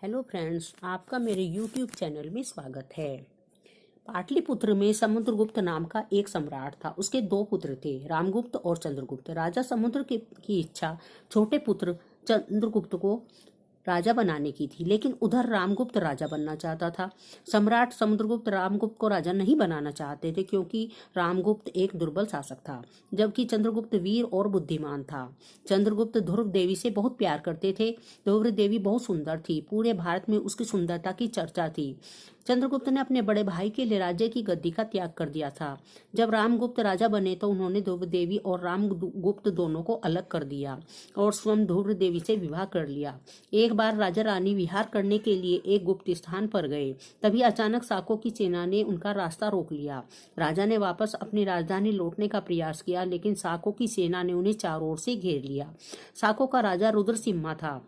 Hello friends, आपका मेरे YouTube channel में स्वागत है। पाटलिपुत्र में समुद्रगुप्त नाम का एक सम्राट था। उसके दो पुत्र थे, रामगुप्त और चंद्रगुप्त। राजा समुद्र की इच्छा छोटे पुत्र चंद्रगुप्त को राजा बनाने की थी, लेकिन उधर रामगुप्त राजा बनना चाहता था। सम्राट समुद्रगुप्त रामगुप्त को राजा नहीं बनाना चाहते थे, क्योंकि रामगुप्त एक दुर्बल शासक था, जबकि चंद्रगुप्त वीर और बुद्धिमान था। चंद्रगुप्त ध्रुव देवी से बहुत प्यार करते थे। ध्रुव देवी बहुत सुंदर थी, पूरे भारत में उसकी सुंदरता की चर्चा थी। चंद्रगुप्त ने अपने बड़े भाई के लिए राज्य की गद्दी का त्याग कर दिया था। जब रामगुप्त राजा बने तो उन्होंने ध्रुव देवी और रामगुप्त दोनों को अलग कर दिया और स्वयं ध्रुव देवी से विवाह कर लिया। एक बार राजा रानी विहार करने के लिए एक गुप्त स्थान पर गए, तभी अचानक साकों की सेना ने उनका रास्ता रोक लिया। राजा ने वापस अपनी राजधानी लौटने का प्रयास किया, लेकिन साकों की सेना ने उन्हें चारों ओर से घेर लिया। साकों का राजा रुद्रसिम्हा था।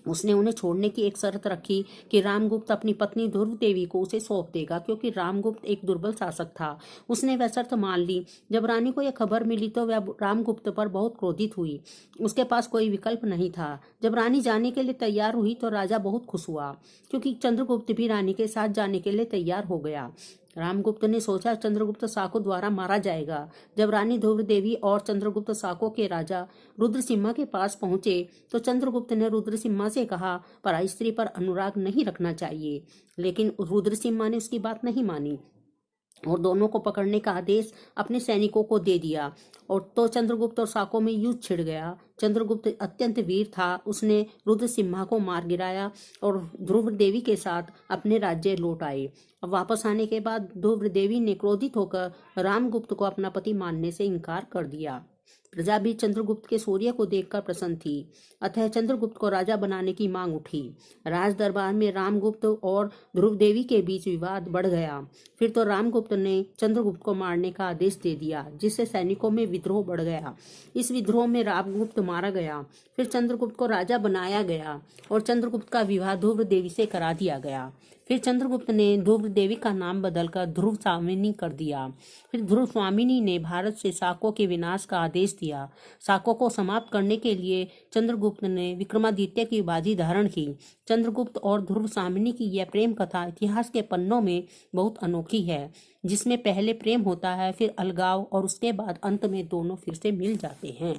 उसने उन्हें छोड़ने की एक शर्त रखी कि रामगुप्त अपनी पत्नी ध्रुव देवी को उसे सौंप देगा, क्योंकि रामगुप्त एक दुर्बल शासक था। उसने वह शर्त मान ली। जब रानी को यह खबर मिली तो वह रामगुप्त पर बहुत क्रोधित हुई। उसके पास कोई विकल्प नहीं था। जब रानी जाने के लिए तैयार हुई तो राजा बहुत खुश हुआ, क्योंकि चंद्रगुप्त भी रानी के साथ जाने के लिए तैयार हो गया। रामगुप्त ने सोचा चंद्रगुप्त साको द्वारा मारा जाएगा। जब रानी ध्रुव देवी और चंद्रगुप्त साको के राजा रुद्रसिम्हा के पास पहुंचे तो चंद्रगुप्त ने रुद्रसिम्हा से कहा, पराई स्त्री पर अनुराग नहीं रखना चाहिए। लेकिन रुद्रसिम्हा ने उसकी बात नहीं मानी और दोनों को पकड़ने का आदेश अपने सैनिकों को दे दिया। और तो चंद्रगुप्त और साको में युद्ध छिड़ गया। चंद्रगुप्त अत्यंत वीर था। उसने रुद्रसिम्हा को मार गिराया और ध्रुव देवी के साथ अपने राज्य लौट आए। अब वापस आने के बाद ध्रुव देवी ने क्रोधित होकर रामगुप्त को अपना पति मानने से इनकार कर दिया। प्रजा भी चंद्रगुप्त के शौर्य को देखकर प्रसन्न थी, अतः चंद्रगुप्त को राजा बनाने की मांग उठी। राज दरबार में रामगुप्त और ध्रुव देवी के बीच विवाद बढ़ गया। फिर तो रामगुप्त ने चंद्रगुप्त को मारने का आदेश दे दिया, जिससे सैनिकों में विद्रोह बढ़ गया। इस विद्रोह में रामगुप्त मारा गया। फिर चंद्रगुप्त को राजा बनाया गया और चंद्रगुप्त का विवाह ध्रुव देवी से करा दिया गया। फिर चंद्रगुप्त ने ध्रुव देवी का नाम बदलकर ध्रुव स्वामिनी कर दिया। फिर ध्रुव स्वामिनी ने भारत से साकों के विनाश का आदेश दिया। साकों को समाप्त करने के लिए चंद्रगुप्त ने विक्रमादित्य की उपाधि धारण की। चंद्रगुप्त और ध्रुव स्वामिनी की यह प्रेम कथा इतिहास के पन्नों में बहुत अनोखी है, जिसमें पहले प्रेम होता है, फिर अलगाव और उसके बाद अंत में दोनों फिर से मिल जाते हैं।